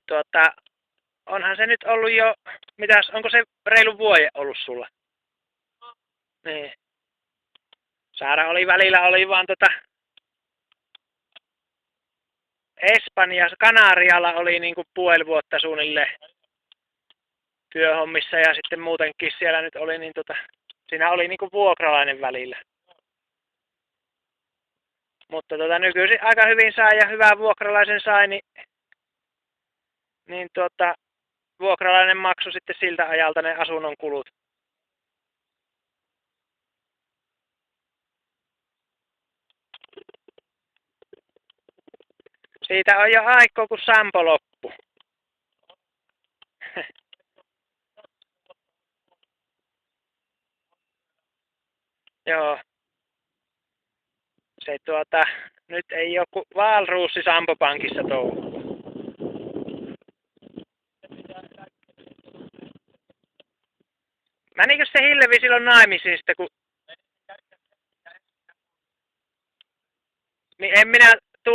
se onhan se nyt ollut jo, mitäs, onko se reilu vuoden ollut sulla? Niin. Saara oli välillä, oli vaan Espanjassa, Kanarialla oli niinku puoli vuotta suunnilleen työhommissa ja sitten muutenkin siellä nyt oli niin siinä oli niinku vuokralainen välillä. Mutta nykyisin aika hyvin sai ja hyvän vuokralaisen sai, niin vuokralainen maksoi sitten siltä ajalta ne asunnon kulut. Siitä on jo aikaa, kun sampo loppu. Joo. Se nyt ei oo kuin Wahlroos Sampo-pankissa touhu. Menikö se Hillevi silloin naimisiin sitten, kun... Niin en minä